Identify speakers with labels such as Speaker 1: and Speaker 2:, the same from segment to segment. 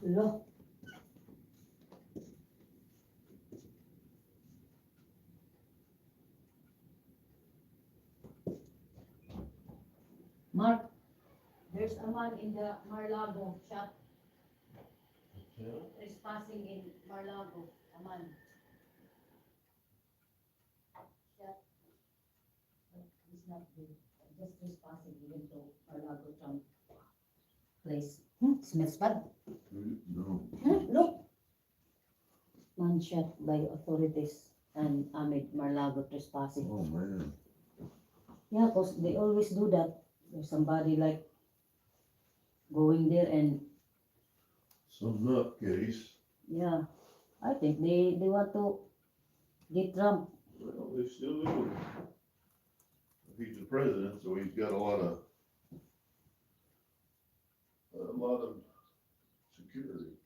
Speaker 1: Lo, Mark, there's a man in the Marlago shop trespassing in Marlago. A man. Shop, but he's not there. Just trespassing even to Marlago Trump place. Smells bad.
Speaker 2: No.
Speaker 1: Look. Man shot by authorities and amid Marlago trespassing.
Speaker 2: Oh man.
Speaker 1: Yeah, because they always do that. There's somebody like going there and
Speaker 2: Some nutcase.
Speaker 1: yeah, I think they want to get Trump.
Speaker 2: Well, they still do. He's the president, so he's got a lot of security.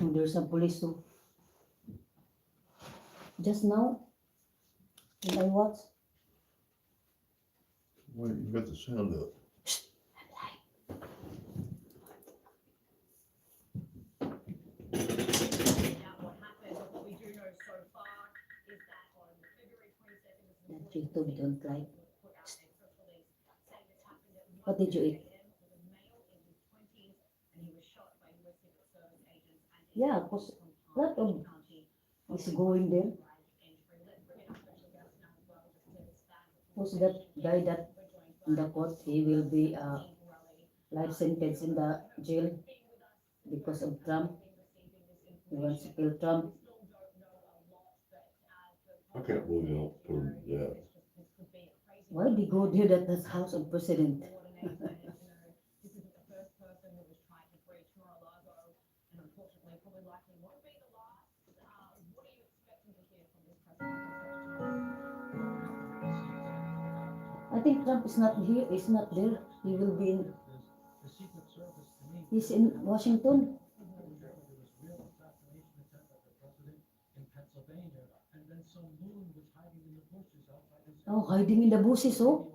Speaker 1: Oh, there's a police too. Just now, when I watch,
Speaker 2: Wait, you got the sound up.
Speaker 3: Now, what happened, what we do know so far is that on February 22nd, this is
Speaker 1: that
Speaker 3: important
Speaker 1: YouTube don't like.
Speaker 3: put out a press release saying this happened at
Speaker 1: What
Speaker 3: 1
Speaker 1: did you eat?
Speaker 3: a.m. with a male in his 20s, and he was shot by US Secret Service agents and
Speaker 1: Yeah, because lot of is going there. Who's that guy that in the court? He will be life sentence in the jail because of Trump. He wants to kill Trump.
Speaker 2: I can't believe they don't put him to death.
Speaker 1: Why they go there that the house of president?
Speaker 3: This isn't the first person who was trying to breach Mar-a-Lago, and unfortunately, probably likely won't be the last. What are you expecting to hear from this press conference?
Speaker 1: I think Trump is not here. Is not there. He will be in. He's in Washington. Oh, hiding in the bushes, oh.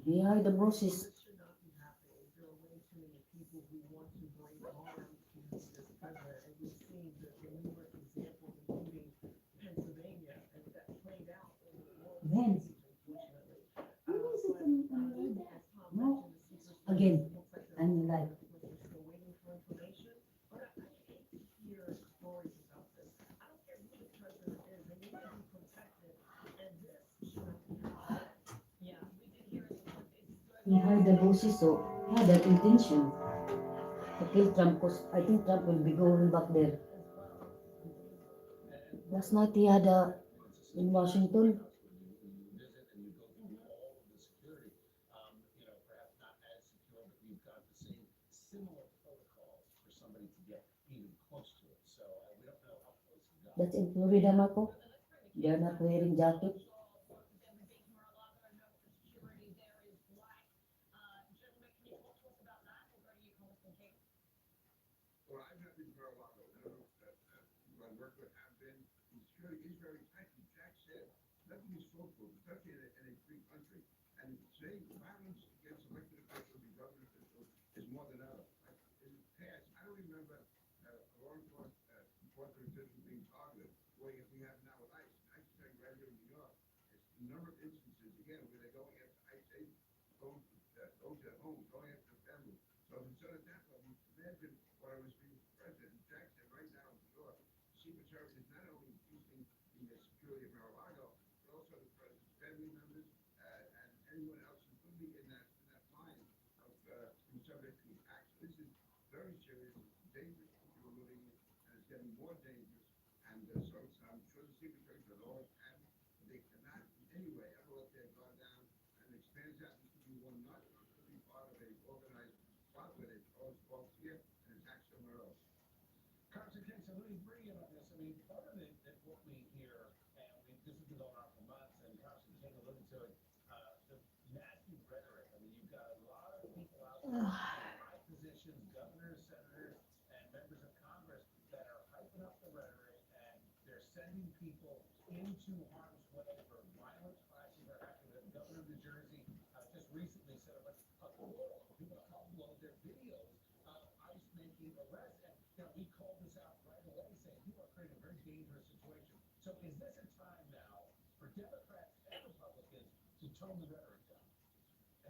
Speaker 1: He hide the bushes. Then, no, again, I'm like, he hide the bushes, so he had that intention to kill Trump because I think Trump will be going back there. Last night he had in Washington. That's in Florida, Marco. They are not wearing jacket.
Speaker 2: Well, I've not been to Mar-a-Lago. I don't know who I work with have been. The security is very tight. As Jack said, nothing is foolproof, especially in a free country. And saying violence against elected officials and government officials is more than ever. Like in the past, I don't remember a law enforcement official being targeted the way we have now with ICE. ICE is saying right here in New York, it's a number of instances again where they're going after ICE agents, going to their homes, going after their families. So instead of that level, imagine what I was being president. Jack said right now in New York, the Secret Service is not only increasing the security of Mar-a-Lago, but also the president's family members and anyone else, including in that line of being subject to attack. So this is very serious, dangerous country we're living in, and it's getting more dangerous. And so I'm sure the Secret Service has always had, but they cannot in any way ever let their guard down and expand that. This could be one not, or it could be part of a organized plot where they cause folks here and attack somewhere else.
Speaker 4: Constantine, so let me bring you on this. I mean, part of it that what we hear, and this has been going on for months, and Constantine alluded to it, the nasty rhetoric. I mean, you've got a lot of people out there in high positions people into harm's way for violent crashes are happening. The governor of New Jersey just recently set up a call for people to upload their videos of ICE making arrests. And we called this out right away, saying people are creating a very dangerous situation. So is this a time now for Democrats and Republicans to tone the rhetoric down?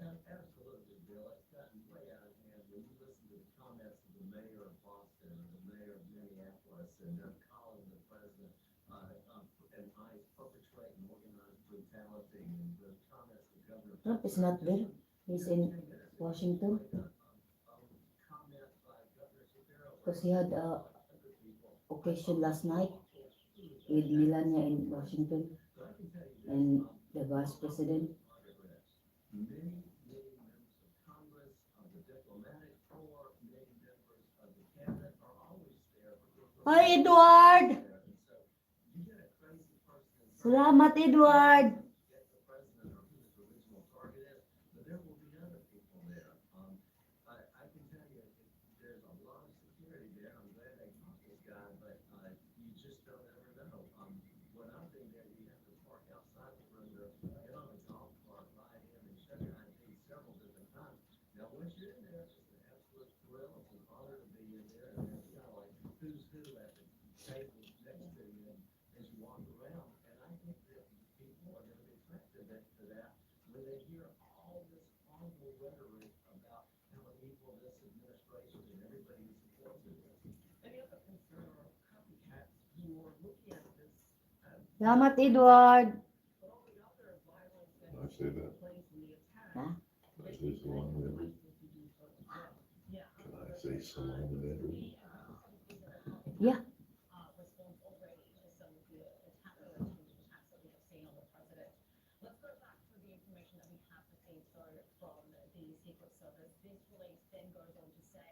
Speaker 5: And absolutely, Bill. It's gotten way out of hand when you listen to the comments of the mayor of Boston or the mayor of Minneapolis, and they're calling the president and ICE perpetrating organized brutality, and the comments of Governor
Speaker 1: Trump is not there. He's in Washington
Speaker 5: comment by Governor Shapiro.
Speaker 1: because he had a occasion last night with Melania in Washington
Speaker 5: So I can tell you this,
Speaker 1: and the vice president.
Speaker 5: many members of Congress, of the diplomatic corps, many members of the cabinet are always there.
Speaker 1: Hi, Edward!
Speaker 5: And so you get a crazy person.
Speaker 1: Salamat, Edward!
Speaker 5: Get the president or who his original target is, but there will be other people there. I can tell you, there's a lot of security there. I'm glad they caught this guy, but you just don't ever know. When I've been there, you have to park outside the perimeter, get on a golf cart, ride in, and show your ID several different times. Now, once you're in there, it's an absolute thrill. It's an honor to be in there, and it's kind of like who's who at the table next to you as you walk around. And I think that people are going to be attracted to that when they hear all this horrible rhetoric about how evil this administration and everybody who supports it is. Any other concern or copycats who are looking at this?
Speaker 1: Salamat, Edward!
Speaker 3: But all the other violence that
Speaker 6: I say that.
Speaker 3: took place in the attack.
Speaker 1: Huh?
Speaker 6: Can I say salon to Edward?
Speaker 3: Yeah.
Speaker 6: Can I say salon to Edward?
Speaker 1: Yeah.
Speaker 3: Response already to some of the attacks that we have seen on the president. Let's go back to the information that we have received from the Secret Service. This release then goes on to say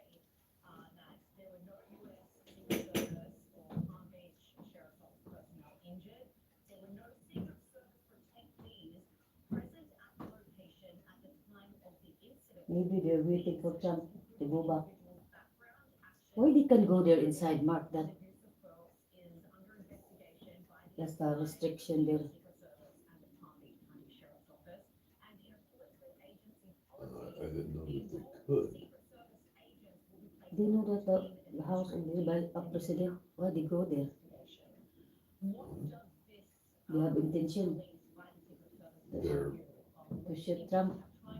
Speaker 3: that there were no U.S. Secret Service or Palm Beach Sheriff's Office personnel injured. There were no Secret Service protectees present at the location at the time of the incident.
Speaker 1: Maybe they're waiting for Trump to go back.
Speaker 3: Individuals' background, action,
Speaker 1: Why they can go there inside, Mark?
Speaker 3: and
Speaker 1: That
Speaker 3: abuse of force is under investigation by the
Speaker 1: that's the restriction there.
Speaker 3: Secret Service and the Palm Beach County Sheriff's Office. And in accordance with agency
Speaker 6: I
Speaker 3: policy,
Speaker 6: didn't know that they
Speaker 3: Secret
Speaker 6: could.
Speaker 3: Service agents will be placed
Speaker 1: They know
Speaker 3: on
Speaker 1: that
Speaker 3: routine
Speaker 1: the house is by a president. Why they go there?
Speaker 3: investigation. What does this
Speaker 1: They have intention
Speaker 3: release by the Secret Service
Speaker 6: They're
Speaker 1: to shoot Trump.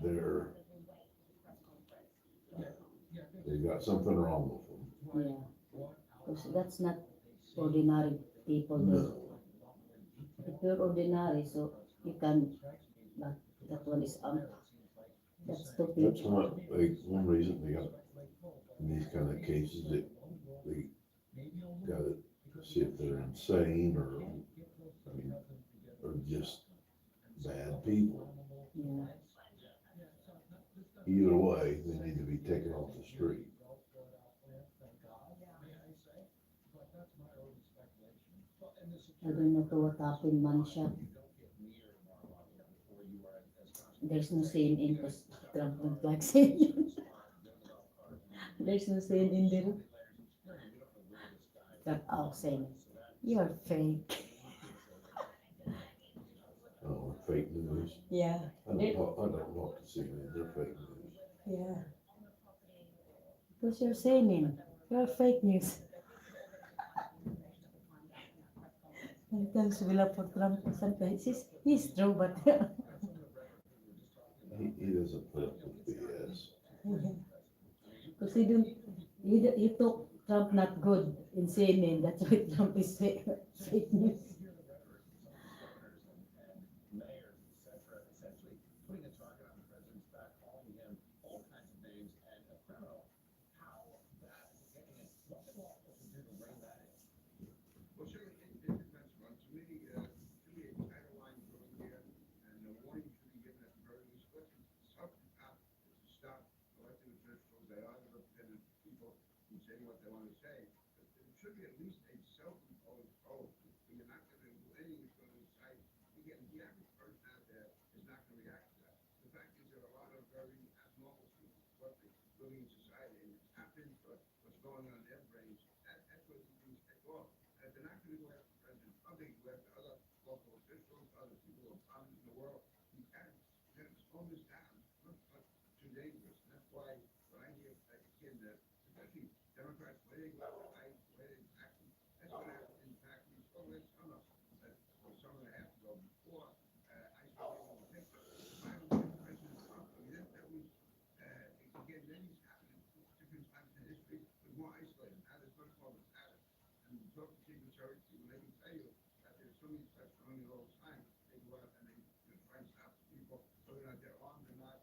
Speaker 6: They're
Speaker 3: as we wait for the press conference?
Speaker 6: they got something wrong with them.
Speaker 1: Yeah. Because that's not ordinary people there. If you're ordinary, so you can, but that one is that's stupid.
Speaker 6: That's one reason they got in these kind of cases that they gotta see if they're insane or or just bad people.
Speaker 1: Yeah.
Speaker 6: Either way, they need to be taken off the street.
Speaker 1: I don't know what happened, Mansha. There's no CNN because Trump don't like CNN. There's no CNN there. Trump out saying, you're fake.
Speaker 6: Oh, fake news.
Speaker 1: Yeah.
Speaker 6: I don't want to see them. They're fake news.
Speaker 1: Yeah. Because you're saying you're fake news. Sometimes we love for Trump, sometimes he's true, but
Speaker 6: He doesn't put up with BS.
Speaker 1: because he took Trump not good in CNN. That's why Trump is fake news.
Speaker 4: Mayors, et cetera, essentially putting a target on the president's back, calling him all kinds of names and a criminal. How that is getting it, what can law enforcement do to rein that in?
Speaker 2: Well, certainly, it depends on, to me, should be a title line going here, and the warning should be given at the very least. What's something out to stop elected officials, they are the representative people who say what they want to say. But it should be at least a self-imposed oath. You're not going to do anything that's going to incite. Again, the average person out there is not going to react to that. The fact is there are a lot of very abnormal people living in society and tap into what's going on in their brains. That's what these things take off. And if they're not going to go after the president, how they go running all the time, they go out and they try and stop people, whether or not they're armed or not,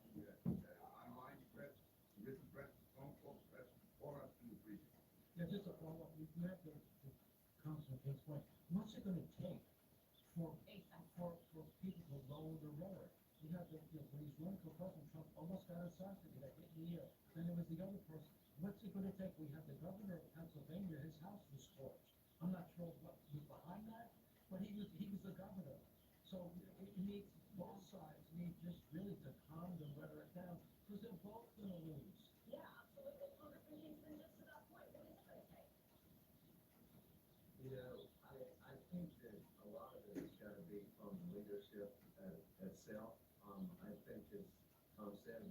Speaker 2: online threats, written threats, phone call threats, all out in the brief.
Speaker 4: Yeah, just a follow-up, you have to Congressman King's point, what's it gonna take for people to lower their rhetoric? You have to, when he's running for president, Trump almost got assassinated, he got hit in the ear, then there was the other person. What's it gonna take? We have the governor of Pennsylvania, his house was torched. I'm not sure what was behind that, but he was the governor. So it needs, both sides need just really to calm the rhetoric down, because they're both gonna lose.
Speaker 3: Yeah, absolutely. Congressman Kingston, just to that point, what is it going to take?
Speaker 5: You know, I think that a lot of it has got to be from the leadership itself. I think as Tom said,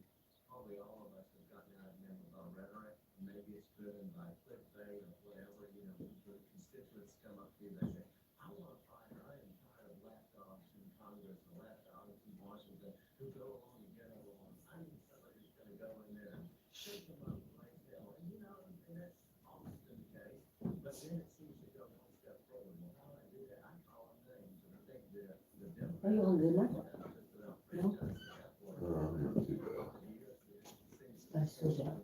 Speaker 5: probably all of us have gotten out of hand with our rhetoric. Maybe it's driven by clickbait or whatever, the constituents come up to you, they say, I want to fire, I am tired of lapdogs in Congress, or lapdogs in Washington, who go along and get along. I need somebody who's going to go in there and shake them up right there. And that's often the case, but then it seems to go one step further. Well, how do I do that? I call them names, and I think the Democrats.
Speaker 1: Are you hungry now?
Speaker 5: No?
Speaker 6: Not too bad.
Speaker 1: That's so bad.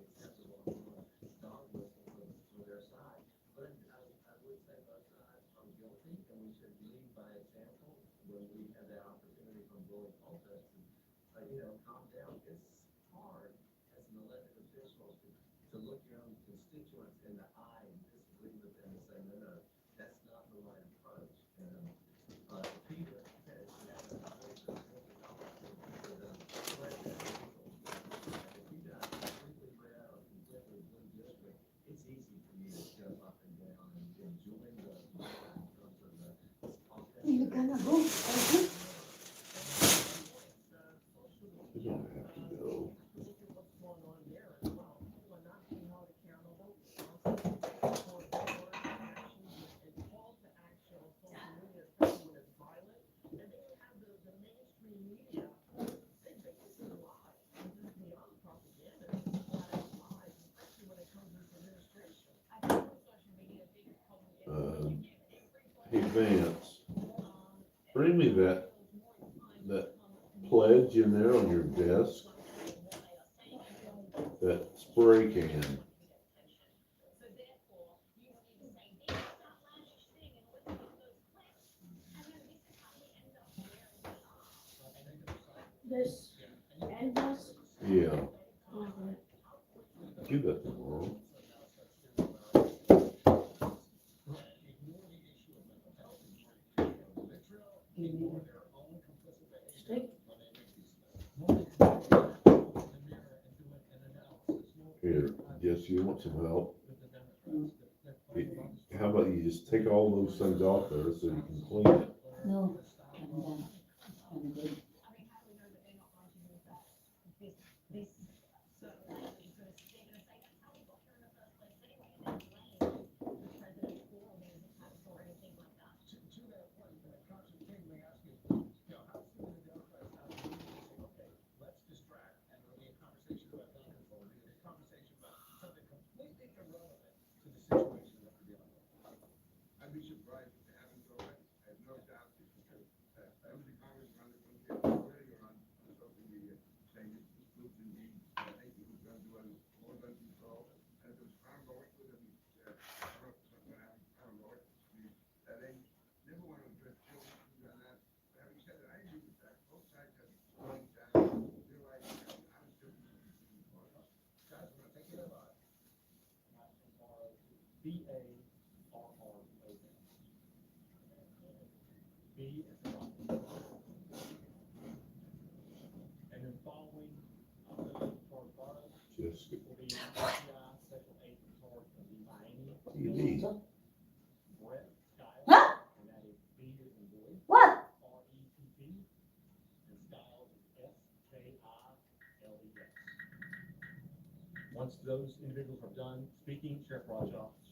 Speaker 5: Dog whistle for their side. But I would say both sides are guilty, and we should lead by example when we have that opportunity from blowing pulpits. Calm down. It's hard as an elected official to look your own constituents in the eye and disagree with them and say, no, that's not the right approach. And Peter said he had a voice of if you got completely red or completely blue district, it's easy for you to jump up and down and join the in terms of the
Speaker 1: You gonna go?
Speaker 6: You don't have to go.
Speaker 4: Look at what's going on there as well. People are not being held accountable for their actions and call to action on social media, especially when it's violent. And then you have the mainstream media, they basically lie. This is beyond propaganda, it's flat out lies, especially when it comes to this administration.
Speaker 3: I think on social media, the biggest problem is when you give
Speaker 6: Hey
Speaker 3: everybody
Speaker 6: Vance, bring me that pledge in there on your desk, that spray can.
Speaker 3: So therefore, you need to say this outlandish thing in order to get those clicks. And then this is how we end up where we are.
Speaker 1: This and this.
Speaker 6: Yeah. You got them wrong.
Speaker 1: Stick.
Speaker 6: Here, Jess, you want some help? How about you just take all those things off there so you can clean it?
Speaker 1: No, I'm done. I'm good.
Speaker 3: I mean, how do we know that they're not going to use that? This certain language is going to, they're going to say that's how we got here in the first place anyway, and then blame the president for these attacks or anything like that.
Speaker 4: To that point, Congressman King may ask you, how soon the Democrats have a meeting and say, okay, let's distract, and there'll be a conversation about gun control, there'll be a conversation about something completely irrelevant to the situation that we're dealing with.
Speaker 2: I'd be surprised if they haven't already. I have no doubt because members of Congress around the country are already on social media saying this group indeed, thinking who's going to do more gun control. And if it was paranoid with them, I don't know if it's going to happen paranoid. They never want to address children and that. But having said that, I agree with that. Both sides have slowing down, realizing how honest differences are.
Speaker 4: Guys, we're gonna take it about B-A-R-R-O-N. B as in Robert. And then following, for Buzz,
Speaker 6: Just,
Speaker 4: will be FBI Special Agent George Devaney,
Speaker 6: TV.
Speaker 4: Brett Skiles,
Speaker 1: Huh?
Speaker 4: and that is B as in boy,
Speaker 1: What?
Speaker 4: R-E-T-T, and Skiles is S-K-I-L-E-S. Once those individuals are done speaking,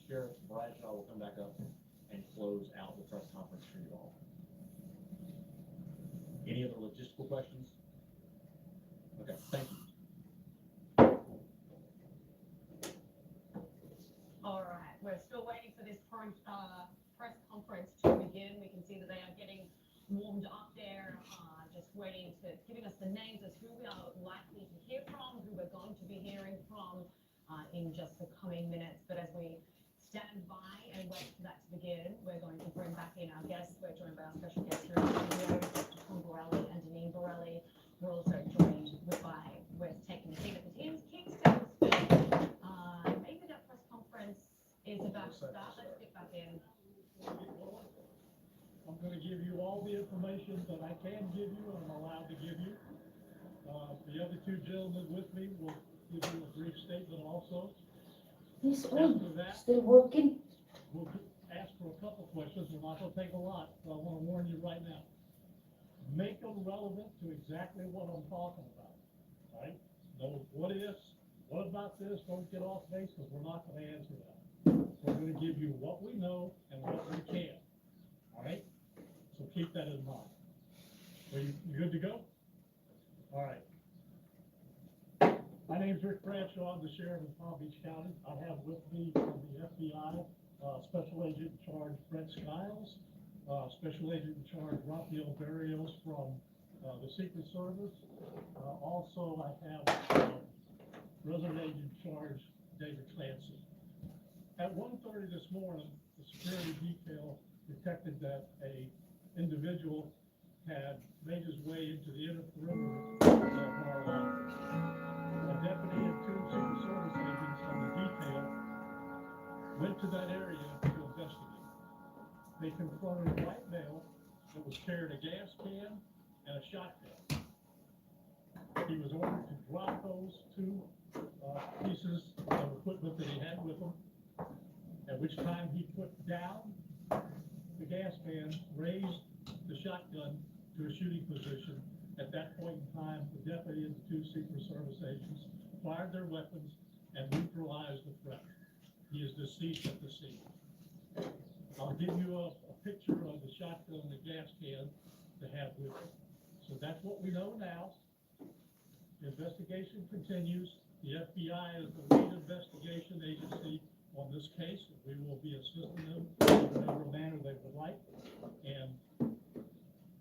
Speaker 4: Sheriff Bradshaw will come back up and close out the press conference for you all. Any other logistical questions? Okay, thank you.
Speaker 3: All right, we're still waiting for this press conference to begin. We can see that they are getting swarmed up there, just waiting to, giving us the names of who we are likely to hear from, who we're going to be hearing from in just the coming minutes. But as we stand by and wait for that to begin, we're going to bring back in our guests. We're joined by our special guests here in the studio, Dr. Tom Borelli and Deneen Borelli. We're also joined with taking a seat at the Kingston Space. Maybe that press conference is about to start. Let's get back in.
Speaker 7: I'm gonna give you all the information that I can give you and I'm allowed to give you. The other two gentlemen with me will give you a brief statement also.
Speaker 1: He's
Speaker 7: After
Speaker 1: on,
Speaker 7: that,
Speaker 1: still working.
Speaker 7: we'll ask for a couple questions. We're not gonna take a lot, but I wanna warn you right now. Make them relevant to exactly what I'm talking about, right? No what ifs, what about this, don't get off base, because we're not gonna answer that. We're gonna give you what we know and what we can, all right? So keep that in mind. Are you good to go? All right. My name's Rick Bradshaw, I'm the sheriff of Palm Beach County. I have with me from the FBI, Special Agent in Charge Brent Skiles, Special Agent in Charge Rafael Barrios from the Secret Service. Also, I have Resident Agent in Charge David Clancy. At 1:30 this morning, the security detail detected that a individual had made his way into the inner perimeter of Mar-a-Lago. A deputy and two Secret Service agents on the detail went to that area to investigate. They confronted a white male that was carrying a gas can and a shotgun. He was ordered to drop those two pieces of equipment that he had with him, at which time he put down the gas can, raised the shotgun to a shooting position. At that point in time, the deputy and the two Secret Service agents fired their weapons and neutralized the threat. He is deceased at the scene. I'll give you a picture of the shotgun and the gas can to have with you. So that's what we know now. The investigation continues. The FBI is the lead investigation agency on this case. We will be assisting them in whatever manner they would like, and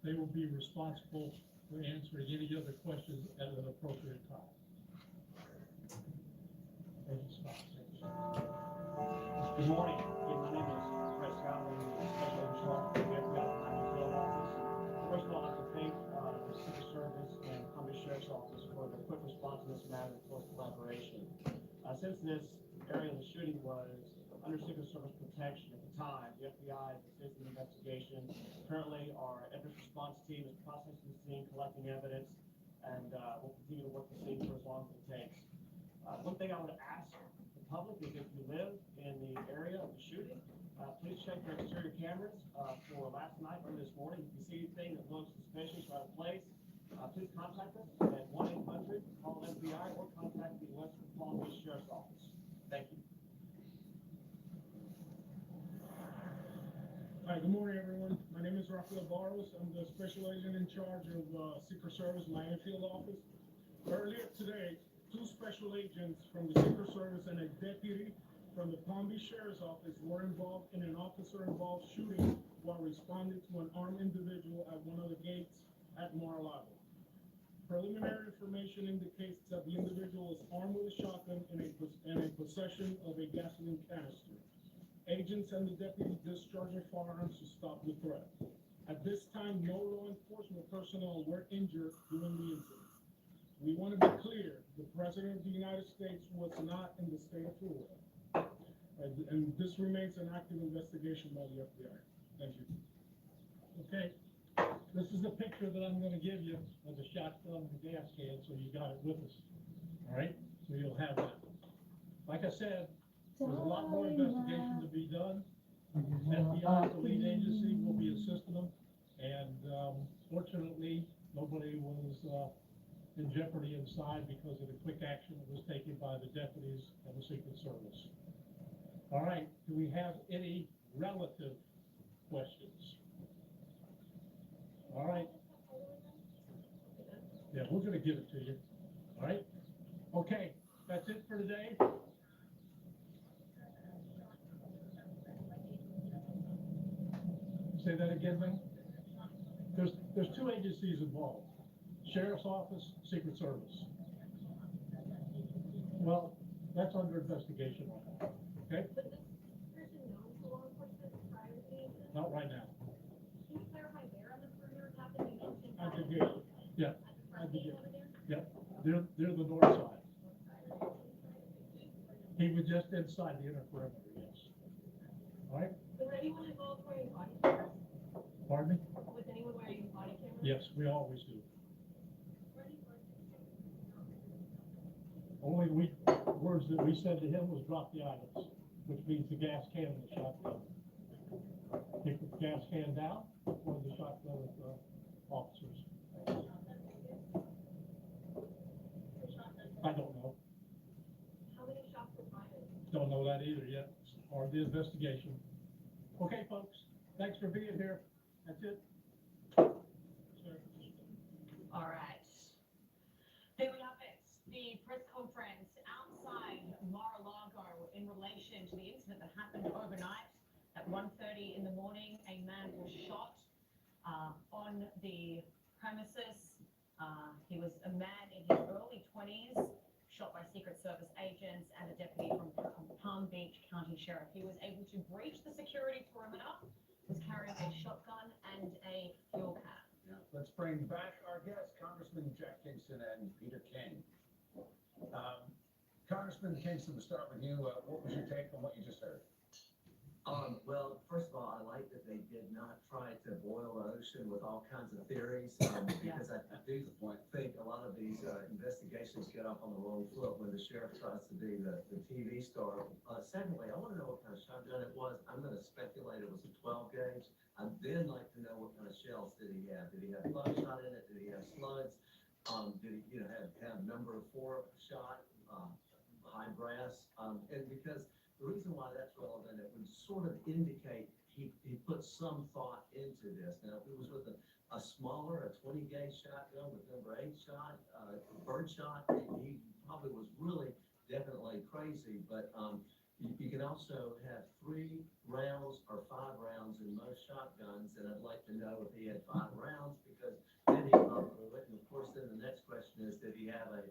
Speaker 7: they will be responsible for answering any other questions at an appropriate time. Thank you, Scott.
Speaker 8: Good morning. Again, my name is Brett Scott. I'm the Special Agent in Charge of the FBI Miami Field Office. First of all, I'd like to thank the Secret Service and Palm Beach Sheriff's Office for the quick response in this matter and close collaboration. Since this area of the shooting was under Secret Service protection at the time, the FBI is assisting the investigation. Currently, our evidence response team is processing the scene, collecting evidence, and we'll continue to work the scene for as long as it takes. One thing I would ask the public is if you live in the area of the shooting, please check your exterior cameras for last night or this morning. If you see anything that looks suspicious or out of place, please contact us at 1-800-CALL-FBI or contact the West Palm Beach Sheriff's Office. Thank you.
Speaker 7: Hi, good morning, everyone. My name is Rafael Barrios. I'm the Special Agent in Charge of Secret Service Miami Field Office. Earlier today, two special agents from the Secret Service and a deputy from the Palm Beach Sheriff's Office were involved in an officer-involved shooting while responding to an armed individual at one of the gates at Mar-a-Lago. Preliminary information indicates that the individual is armed with a shotgun and in possession of a gasoline canister. Agents and the deputy discharged their firearms to stop the threat. At this time, no law enforcement personnel were injured during the incident. We want to be clear, the President of the United States was not in the state of Florida. And this remains an active investigation by the FBI. Thank you. Okay, this is the picture that I'm going to give you of the shotgun and the gas can, so you got it with us. All right, so you'll have that. Like I said, there's a lot more investigation to be done. FBI, the lead agency, will be assisting them, and fortunately, nobody was in jeopardy inside because of the quick action that was taken by the deputies and the Secret Service. All right, do we have any relative questions? All right. Yeah, we're gonna give it to you. All right? Okay, that's it for today. Say that again, man. there's two agencies involved, Sheriff's Office, Secret Service. Well, that's under investigation right now, okay?
Speaker 3: But this person known to law enforcement prior to the incident?
Speaker 7: Not right now.
Speaker 3: Can you clarify where on the perimeter it happened? You mentioned
Speaker 7: I
Speaker 3: that
Speaker 7: did
Speaker 3: at
Speaker 7: hear, yeah,
Speaker 3: the
Speaker 7: I
Speaker 3: front
Speaker 7: did
Speaker 3: gate
Speaker 7: hear.
Speaker 3: over there?
Speaker 7: Yep, they're the north side. He was just inside the inner perimeter, yes. All right,
Speaker 3: Was anyone involved wearing body cameras?
Speaker 7: pardon me?
Speaker 3: Was anyone wearing body cameras?
Speaker 7: Yes, we always do. Only words that we said to him was drop the items, which means the gas can and the shotgun. Take the gas can down, or the shotgun with the officers. I don't know.
Speaker 3: How many shots were fired?
Speaker 7: Don't know that either yet, It's part of the investigation. Okay, folks, thanks for being here. That's it. Sir.
Speaker 3: All right. There we have it. The press conference outside Mar-a-Lago in relation to the incident that happened overnight at 1:30 in the morning. A man was shot on the premises. He was a man in his early 20s, shot by Secret Service agents and a deputy from Palm Beach County Sheriff. He was able to breach the security perimeter, was carrying a shotgun and a fuel can.
Speaker 4: Yeah, let's bring back our guests, Congressman Jack Kingston and Peter King. Congressman Kingston, to start with you, what was your take on what you just heard?
Speaker 5: Well, first of all, I like that they did not try to boil the ocean with all kinds of theories, because I do think a lot of these investigations get off on the wrong foot when the sheriff tries to be the TV star. Secondly, I want to know what kind of shotgun it was. I'm going to speculate it was a 12 gauge. I'd then like to know what kind of shells did he have. Did he have buckshot in it? Did he have slugs? Did he, have number 4 shot, high brass? And because the reason why that's relevant, it would sort of indicate he put some thought into this. Now, if it was with a smaller, a 20 gauge shotgun with number 8 shot, bird shot, he probably was really definitely crazy. But you can also have 3 rounds or 5 rounds in most shotguns, and I'd like to know if he had 5 rounds, because then he probably would. And of course, then the next question is, did he have a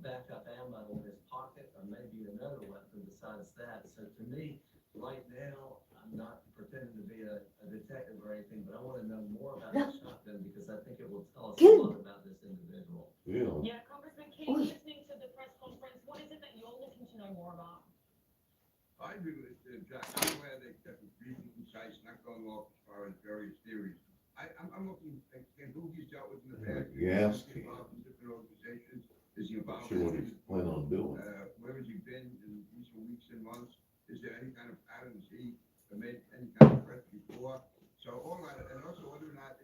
Speaker 5: backup ammo in his pocket, or maybe another weapon besides that? So to me, right now, I'm not pretending to be a detective or anything, but I want to know more about the shotgun, because I think it will tell us a lot about this individual.
Speaker 6: Yeah,
Speaker 3: Yeah, Congressman King, listening to the press conference, what is it that you're looking to know more about?
Speaker 2: I agree with Jack. I'm glad they kept it brief and concise, not going off as far as various theories. I'm looking, again, who he's dealt with in the past.
Speaker 6: Yes.
Speaker 2: Is he involved in different organizations? Is he involved
Speaker 6: sure what he's planning on doing.
Speaker 2: Where has he been in recent weeks and months? Is there any kind of pattern? Has he made any kind of threat before? So all that, and also whether or not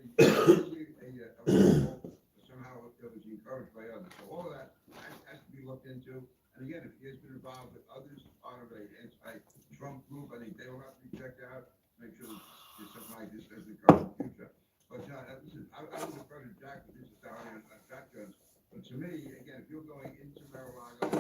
Speaker 2: somehow it was encouraged by others. So all of that has to be looked into. And again, if he has been involved with others, part of an anti-Trump group, I think they will have to be checked out. Make sure that there's something like this doesn't occur in the future. But listen, I would refer to Jack with his authority on shotguns. But to me, again, if you're going into Mar-a-Lago,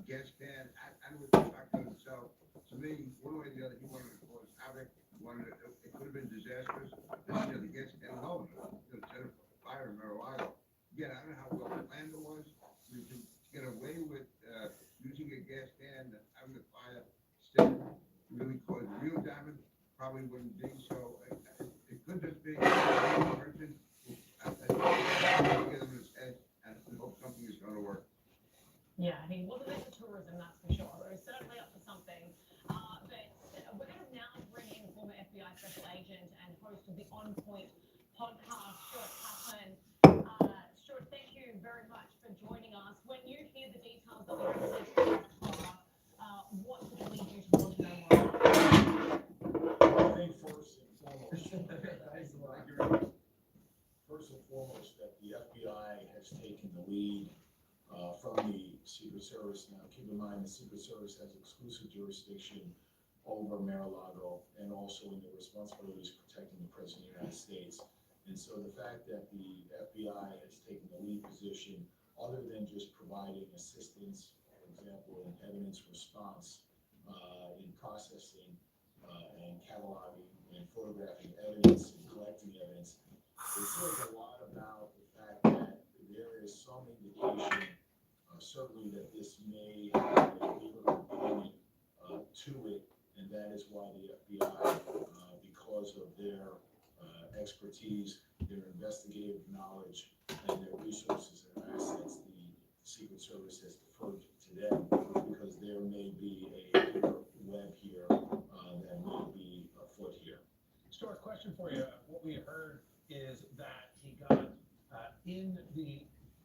Speaker 2: gas can and with the shotgun itself, to me, one way or the other, he wanted to cause havoc. It could have been disastrous. The gas can alone, set a fire in Mar-a-Lago. Again, I don't know how well planned it was. To get away with using a gas can and having the fire still really cause real damage, probably wouldn't be. So it could just be a person who get in his head and hope something is going to work.
Speaker 3: Yeah, he wasn't into tourism, that's for sure, but he's certainly up to something. But we're going to now bring in former FBI special agent and host of the On Point podcast, Stuart Kaplan. Stuart, thank you very much for joining us. When you hear the details of the incident, what would lead you to want to know more about it?
Speaker 9: I think first and foremost that the FBI has taken the lead from the Secret Service. Now, keep in mind, the Secret Service has exclusive jurisdiction over Mar-a-Lago and also in the responsibilities of protecting the President of the United States. And so the fact that the FBI has taken the lead position, other than just providing assistance, for example, in evidence response, in processing and cataloging and photographing evidence and collecting evidence, it says a lot about the fact that there is some indication, certainly that this may have a bigger component to it, and that is why the FBI, because of their expertise, their investigative knowledge, and their resources and their assets, the Secret Service has deferred to them because there may be a bigger web here that may be afoot here.
Speaker 4: Stuart, question for you. What we heard is that he got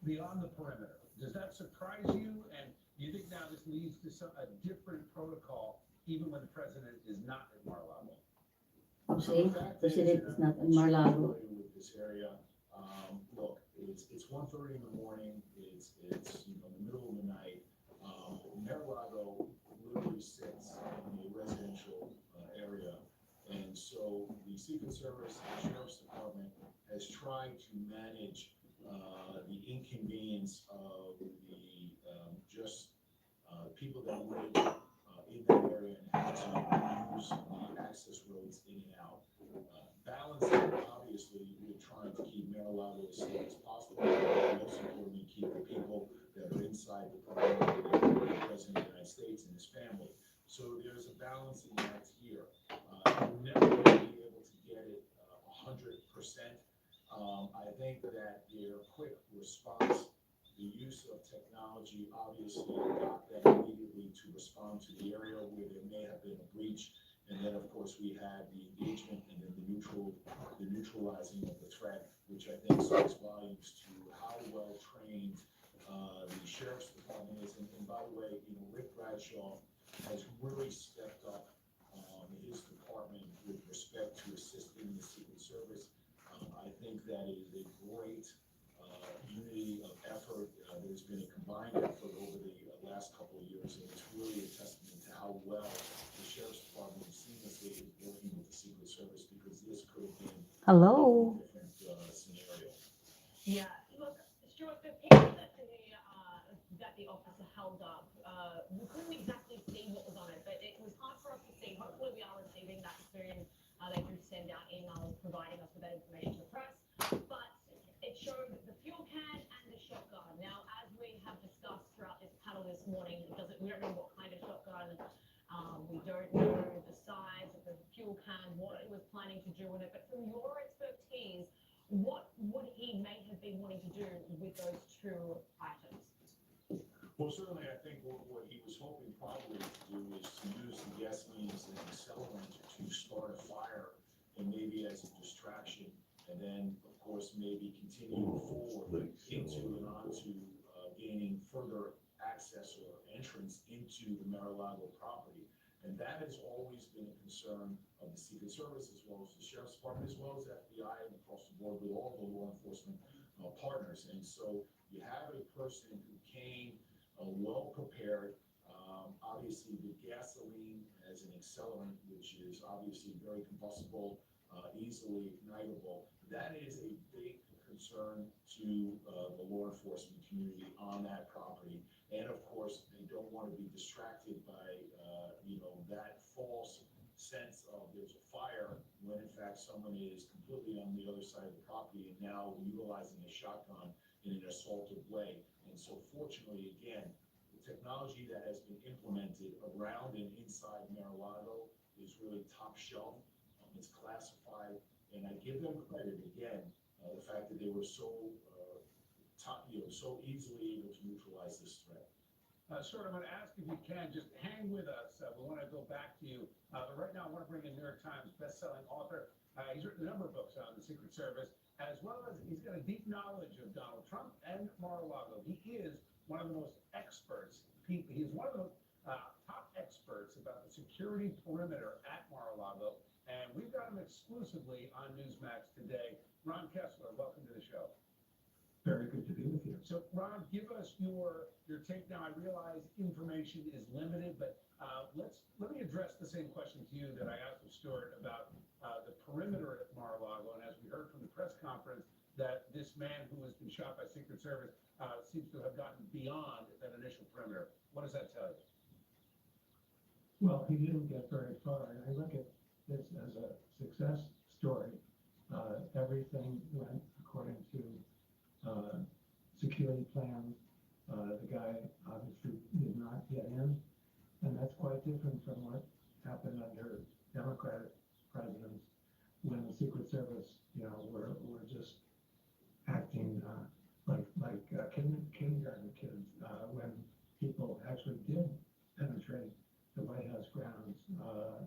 Speaker 4: beyond the perimeter. Does that surprise you? And do you think now this leads to a different protocol, even when the president is not at Mar-a-Lago?
Speaker 1: Okay, President is not in Mar-a-Lago.
Speaker 9: With this area, look, it's 1:30 in the morning. It's in the middle of the night. Mar-a-Lago literally sits in a residential area, and so the Secret Service, the Sheriff's Department has tried to manage the inconvenience of the people that live in that area and have to use the access roads in and out. Balancing, obviously, we're trying to keep Mar-a-Lago as safe as possible. Most importantly, keep the people that are inside the perimeter, the President of the United States and his family. So there's a balancing act here. You're never going to be able to get it 100%. I think that their quick response, the use of technology, obviously got them immediately to respond to the area where there may have been a breach. And then, of course, we had the engagement and then the neutralizing of the threat, which I think speaks volumes to how well trained the Sheriff's Department is. And by the way, Rick Bradshaw has really stepped up his department with respect to assisting the Secret Service. I think that is a great unity of effort. There's been a combined effort over the last couple of years, and it's really a testament to how well the Sheriff's Department seamlessly is working with the Secret Service, because this could have been
Speaker 1: Hello.
Speaker 9: a different scenario.
Speaker 3: Yeah, look, Stuart, the picture that the officer held up, we couldn't exactly see what was on it, but it was hard for us to see. Hopefully we are receiving that experience. They do send out emails providing us with that information to the press, but it showed the fuel can and the shotgun. Now, as we have discussed throughout this panel this morning, we don't know what kind of shotgun, we don't know the size of the fuel can, what it was planning to do with it, but from your expertise, what would he may have been wanting to do with those two items?
Speaker 9: Well, certainly, I think what he was hoping probably to do is to use the gasoline as an accelerant to start a fire, and maybe as a distraction, and then, of course, maybe continue forward into and onto gaining further access or entrance into the Mar-a-Lago property. And that has always been a concern of the Secret Service, as well as the Sheriff's Department, as well as FBI, and across the board with all the law enforcement partners. And so you have a person who came well prepared. Obviously, the gasoline as an accelerant, which is obviously very combustible, easily ignitable, that is a big concern to the law enforcement community on that property. And of course, they don't want to be distracted by that false sense of there's a fire, when in fact someone is completely on the other side of the property and now utilizing a shotgun in an assaultive way. And so fortunately, again, the technology that has been implemented around and inside Mar-a-Lago is really top shelf. It's classified, and I give them credit again, the fact that they were so easily able to neutralize this threat.
Speaker 4: Stuart, I'm going to ask if you can just hang with us. We want to go back to you. But right now, I want to bring in New York Times best-selling author. He's written a number of books on the Secret Service, as well as he's got a deep knowledge of Donald Trump and Mar-a-Lago. He is one of the most experts. He's one of the top experts about the security perimeter at Mar-a-Lago, and we've got him exclusively on Newsmax today. Ron Kessler, welcome to the show.
Speaker 10: Very good to be with you.
Speaker 4: So, Ron, give us your take now. I realize information is limited, but let me address the same question to you that I asked of Stuart about the perimeter at Mar-a-Lago. And as we heard from the press conference, that this man who has been shot by Secret Service seems to have gotten beyond that initial perimeter. What does that tell you?
Speaker 10: Well, he didn't get very far, and I look at this as a success story. Everything went according to, security plans. The guy obviously did not get in, and that's quite different from what happened under Democratic presidents, when the Secret Service, were just acting, like kindergarten kids, when people actually did penetrate the White House grounds,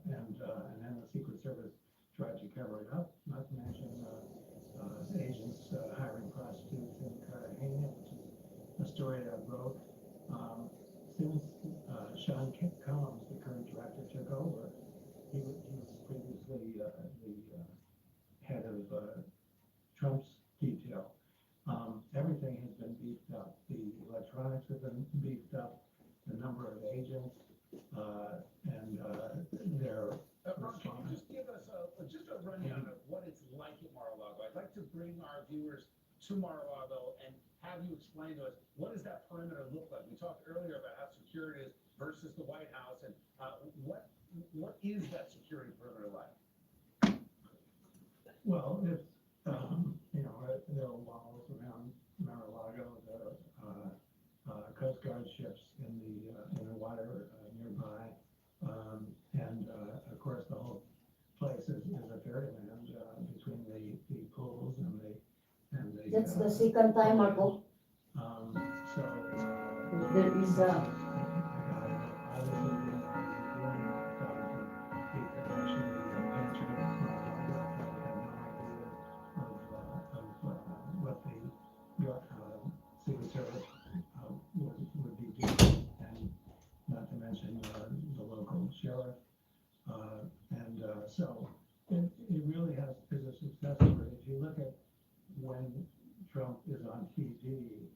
Speaker 10: and then the Secret Service tried to cover it up, not to mention, agents, hiring prostitutes in Cartagena, which is a story I wrote. Since, Sean Combs, the current director, took over, he was previously, the head of, Trump's detail. Everything has been beefed up. The electronics have been beefed up, the number of agents, and their
Speaker 4: Ron, can you just give us just a rundown of what it's like at Mar-a-Lago? I'd like to bring our viewers to Mar-a-Lago and have you explain to us, what does that perimeter look like? We talked earlier about how secure it is versus the White House, and what is that security perimeter like?
Speaker 10: Well, it's, there are walls around Mar-a-Lago, there are, Coast Guard ships in the water, nearby. And, of course, the whole place is a fairyland, between the pools and the.
Speaker 1: That's the second time, Marco.
Speaker 10: So.
Speaker 1: There is a,
Speaker 10: I was looking he could actually penetrate Mar-a-Lago, but I had no idea of what the Secret Service would be doing, and not to mention the local sheriff. So it really is a success story. If you look at when Trump is on TV,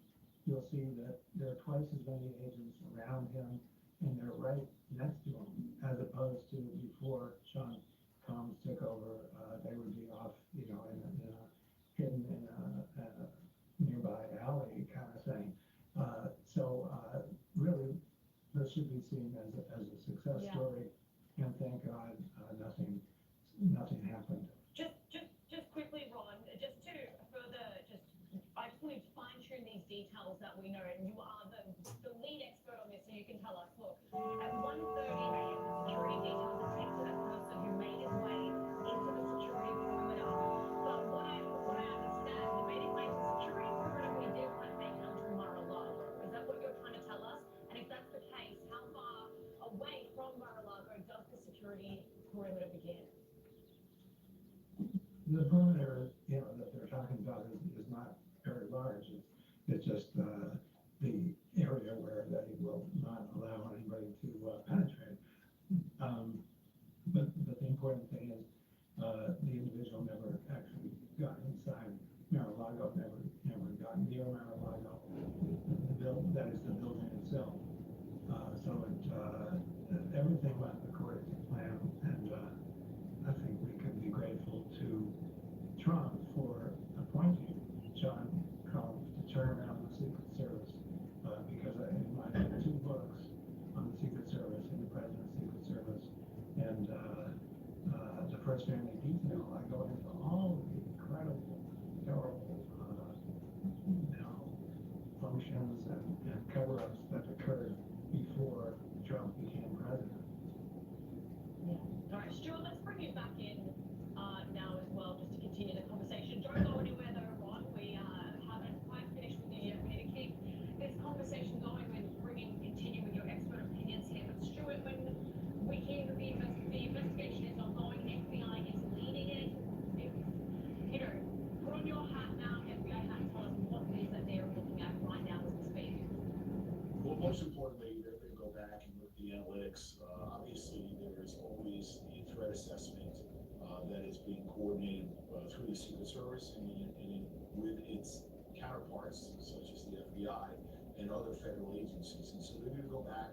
Speaker 10: you'll see that there are twice as many agents around him, and they're right next to him, as opposed to before Sean Combs took over. They would be off, hidden in a nearby alley kind of thing. So really, this should be seen as a success story, and thank God nothing happened.
Speaker 3: Just quickly, Ron, just to further, I just wanted to fine tune these details that we know, and you are the lead expert on this, so you can tell us. Look, at 1:30 a.m., the security details attend to that person who made his way into the security perimeter. But what I understand, he made his way into the security perimeter, but he didn't want to make it onto Mar-a-Lago. Is that what you're trying to tell us? And if that's the case, how far away from Mar-a-Lago does the security perimeter begin?
Speaker 10: The perimeter, that they're talking about is not very large. It's just the area where they will not allow anybody to penetrate. But the important thing is the individual never actually got inside Mar-a-Lago, never got near Mar-a-Lago. That is the building itself. So everything went according to plan, and I think we can be grateful to Trump for appointing Sean Combs to turn around the Secret Service, because in my 2 books on the Secret Service and the President's Secret Service, and the First Family Detail, I go into all of the incredible, terrible functions and cover-ups that occurred before Trump became president.
Speaker 3: All right, Stuart, let's bring you back in now as well, just to continue the conversation. Don't go anywhere though, Ron. We haven't quite finished with you yet. We need to keep this conversation going with continue with your expert opinions here. But Stuart, when we hear that the investigation is ongoing, FBI is leading it, put on your hat now, FBI hat, tell us what it is that they're looking at right now as we speak.
Speaker 9: Well, most importantly, they're going to go back and look at the analytics. Obviously, there is always the threat assessment that is being coordinated through the Secret Service and with its counterparts, such as the FBI and other federal agencies. And so they're going to go back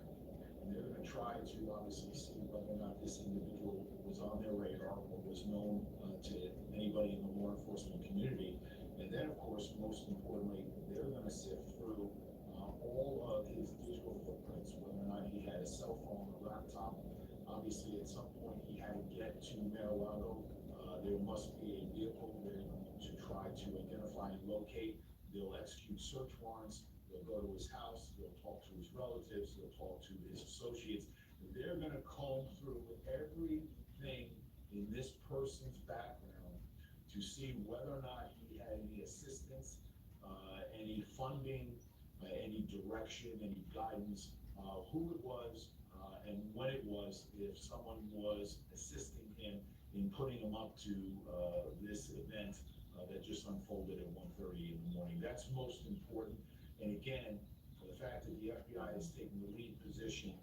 Speaker 9: and they're going to try to obviously see whether or not this individual was on their radar or was known to anybody in the law enforcement community. And then, of course, most importantly, they're going to sift through all of his digital footprints, whether or not he had a cell phone, a laptop, Obviously, at some point, he had to get to Mar-a-Lago. There must be a vehicle they're going to try to identify and locate. They'll execute search warrants. They'll go to his house. They'll talk to his relatives. They'll talk to his associates. They're gonna comb through everything in this person's background to see whether or not he had any assistance, any funding, any direction, any guidance, who it was, and when it was, if someone was assisting him in putting him up to this event that just unfolded at 1:30 in the morning. That's most important. And again, for the fact that the FBI is taking the lead position,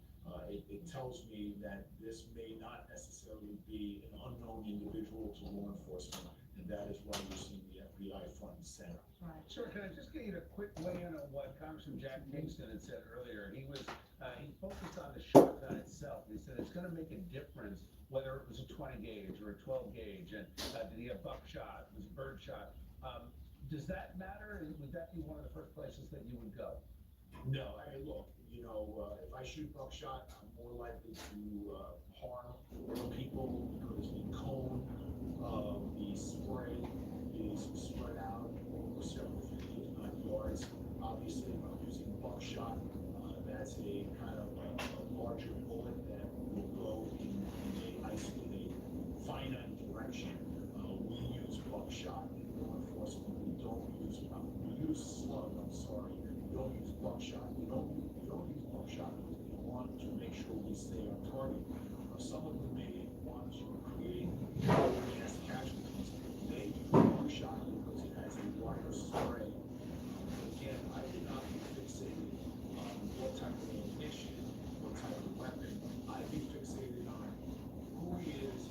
Speaker 9: it tells me that this may not necessarily be an unknown individual to law enforcement, and that is why you're seeing the FBI front and center.
Speaker 3: Right.
Speaker 4: Sure, can I just get you a quick weigh-in on what Congressman Jack Kingston had said earlier? He focused on the shotgun itself. He said it's gonna make a difference whether it was a 20 gauge or a 12 gauge, and did he have buckshot, was it birdshot? Does that matter? Would that be one of the first places that you would go?
Speaker 9: No, I mean, look, if I shoot buckshot, I'm more likely to harm people because the cone of the spray is spread out over several feet, if not yards. Obviously, if I'm using buckshot, that's a kind of a larger bullet that will go in a finite direction. We use buckshot in law enforcement. We use slug, I'm sorry. We don't use buckshot. We don't use buckshot because we want to make sure we stay on target. Someone who may want to create mass casualties, they use buckshot because it has a wider spray. Again, I would not be fixated on what type of ammunition, what type of weapon. I'd be fixated on who he is,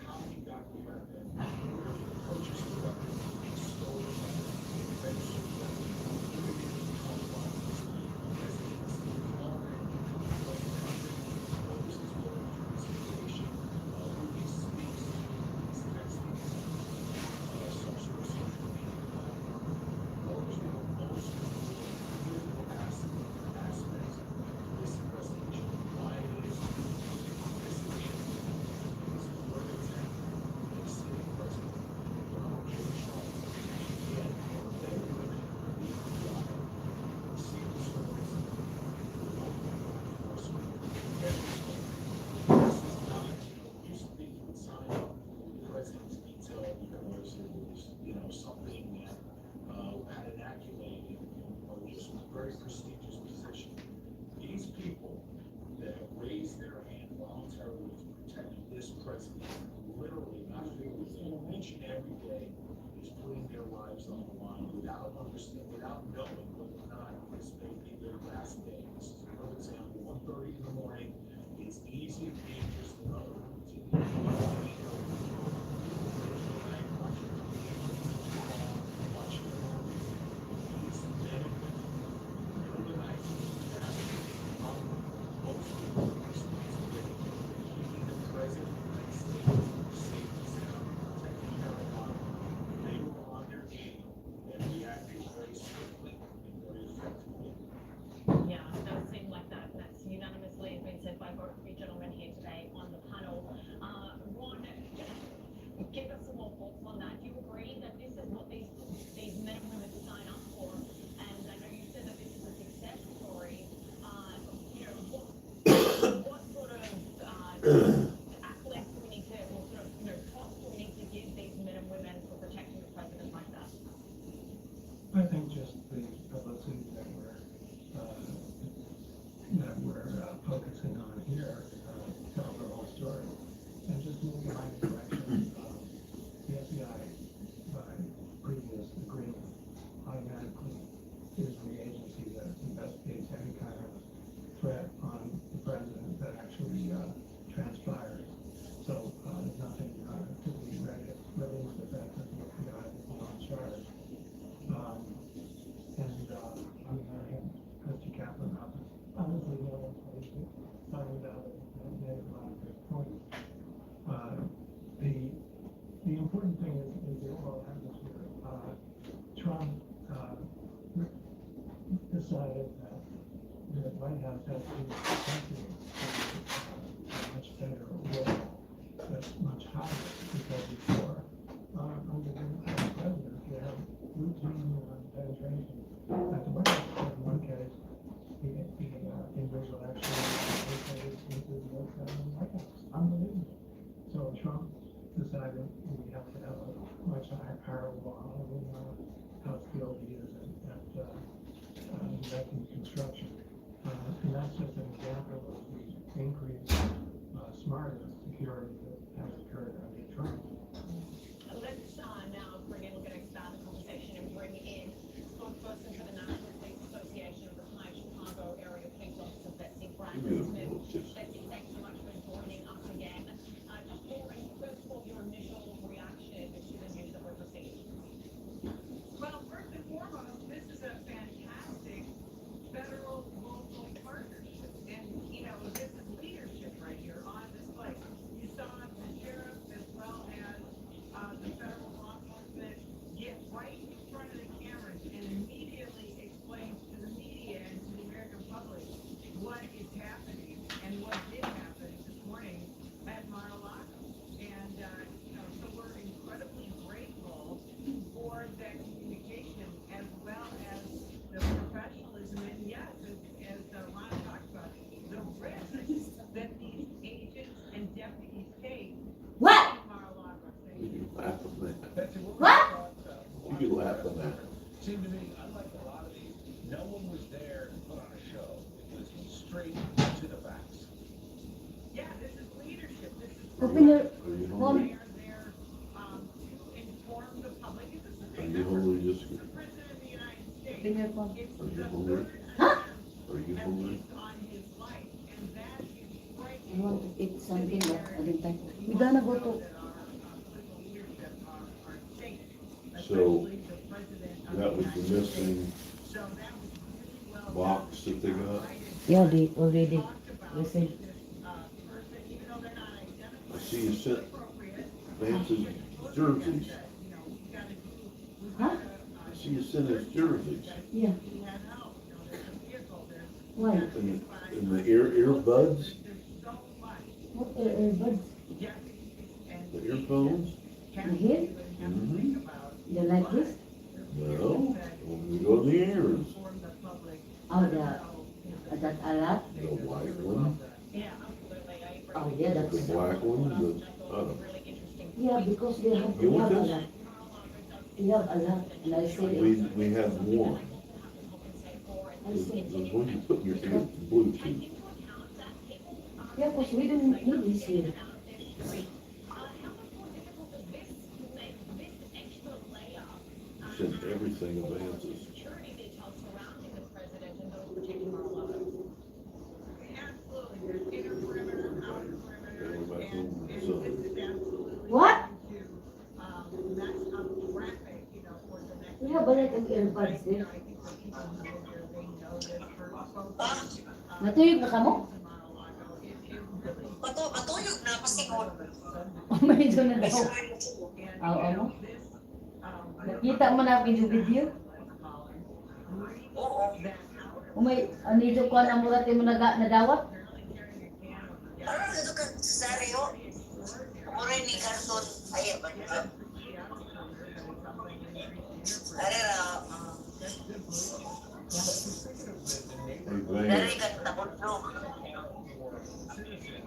Speaker 9: how he got the weapon, where he purchased the weapon, stole the weapon, registered the weapon, who did he come from, residence, foreign, what country, what was his work, transportation, who he speaks, his texting, some sort of social media platform. Those are the most critical aspects of this investigation. Why it is this is it. This is where it's at. The sitting president, Donald J. Trump, again, they limit the FBI, the Secret Service, the local law enforcement, everything. This is not, used to be you would sign up for the president's detail because it was, something that had an accolade or just a very prestigious position. These people that have raised their hand voluntarily to protect this president, literally, not figuratively, each and every day, is putting their lives on the line without knowing whether or not this may be their last day. This is another example, 1:30 in the morning. It's easy and dangerous to know
Speaker 3: Yeah, it does seem like that's unanimously has been said by both three gentlemen here today on the panel. Ron, just give us some more thoughts on that. Do you agree that this is what these men and women sign up for? And I know you said that this is a success story. What sort of accolades do we need to, or sort of, props do we need to give these men and women for protecting the president like that?
Speaker 10: I think just the publicity that we're focusing on here tells the whole story. And just moving in the direction of the FBI, by previous agreement, automatically is the agency that investigates any kind of threat on the president that actually transpires. So there's nothing to be read against the fact that the FBI is on charge. I had Mr. Kaplan up. Honestly, no one found out that made a lot of good points. The important thing is the overall atmosphere. Trump decided that the White House has to be much better how skilled he is at making construction. And that's just an example of the increased smart security that has occurred under Trump.
Speaker 3: Let's now bring in, we're going to expand the conversation and bring in spokesperson for the National Police Association of Retired Chicago Area Police Officer Betsy Brandon Smith. Betsy, thanks so much for joining us again. Just Maureen, first of all, your initial reaction to the news that we've received.
Speaker 11: Well, first and foremost, this is a fantastic federal local partnership. And, you know, this is leadership right here on display. You saw the sheriff as well as the federal law enforcement get right in front of the cameras and immediately explain to the media and to the American public what is happening and what did happen this morning at Mar-a-Lago. And, you know, so we're incredibly grateful for that communication as well as the professionalism. And yes, as Ron talked about, the risks that these agents and deputies take.
Speaker 1: What?
Speaker 11: in Mar-a-Lago.
Speaker 6: You can laugh at that.
Speaker 4: Betsy, what were
Speaker 1: What?
Speaker 4: your thoughts,
Speaker 6: You can laugh at that.
Speaker 4: Seemed to me, unlike a lot of these, no one was there to put on a show. It was straight to the facts.
Speaker 11: Yeah, this is leadership. This is.
Speaker 1: Open your
Speaker 6: Are you
Speaker 1: phone.
Speaker 6: hungry?
Speaker 11: They are there to inform the public. And this is
Speaker 6: Are you hungry, Jessica?
Speaker 11: the President of the United States.
Speaker 1: Open your phone.
Speaker 11: It's
Speaker 6: Are you
Speaker 11: the
Speaker 6: hungry?
Speaker 11: third
Speaker 1: Huh?
Speaker 6: Are you
Speaker 11: at
Speaker 6: hungry?
Speaker 11: least on his life, and that is
Speaker 1: I
Speaker 11: frightening.
Speaker 1: want to eat something, but I didn't think. We're gonna go to,
Speaker 6: So, that was the missing box that they got.
Speaker 1: yeah, they already received.
Speaker 6: I see you sent Vance's jerseys.
Speaker 1: Huh?
Speaker 6: I see you sent his jerseys.
Speaker 1: Yeah. Why?
Speaker 6: And the earbuds,
Speaker 1: What are earbuds?
Speaker 6: the earphones.
Speaker 1: You hear?
Speaker 6: Mm-hmm.
Speaker 1: You like this?
Speaker 6: No, when we go to the ears.
Speaker 1: Oh, that a lot?
Speaker 6: The white one,
Speaker 1: Oh, yeah,
Speaker 6: the
Speaker 1: that's,
Speaker 6: black one,
Speaker 1: yeah, because they have,
Speaker 6: You
Speaker 1: we
Speaker 6: want
Speaker 1: have a
Speaker 6: this?
Speaker 1: lot. We have a lot, and I say,
Speaker 6: we have one.
Speaker 1: I
Speaker 6: The
Speaker 1: say,
Speaker 6: one you put in your ear, Bluetooth.
Speaker 1: yeah, because we don't need this here.
Speaker 6: Sent everything of Vance's.
Speaker 3: Security details surrounding the president and those protecting Mar-a-Lago.
Speaker 11: Absolutely, there's inner perimeter, outer perimeter,
Speaker 6: Going back home
Speaker 11: and
Speaker 6: to
Speaker 11: this
Speaker 6: the
Speaker 11: is absolutely
Speaker 1: What?
Speaker 11: going to mess up traffic, you know, for the next.
Speaker 1: We have a lot of earbuds
Speaker 11: You
Speaker 1: there.
Speaker 11: know, I think the people who live there, they know this for folks.
Speaker 1: Natuyog na ka mo?
Speaker 11: Mar-a-Lago, it really.
Speaker 12: Matuyog na kasi ko.
Speaker 1: Medyo na daw.
Speaker 11: And,
Speaker 1: Oo,
Speaker 11: you know,
Speaker 1: ano?
Speaker 11: this,
Speaker 1: Nakita mo na video?
Speaker 12: Oo.
Speaker 1: Umay, anito ko na murat mo nadawat?
Speaker 12: Parang nito ka seryo. Mura ni karton. Ayan ba? Arera.
Speaker 6: Hey,
Speaker 12: Dari
Speaker 6: Vance,
Speaker 12: ka tabunso.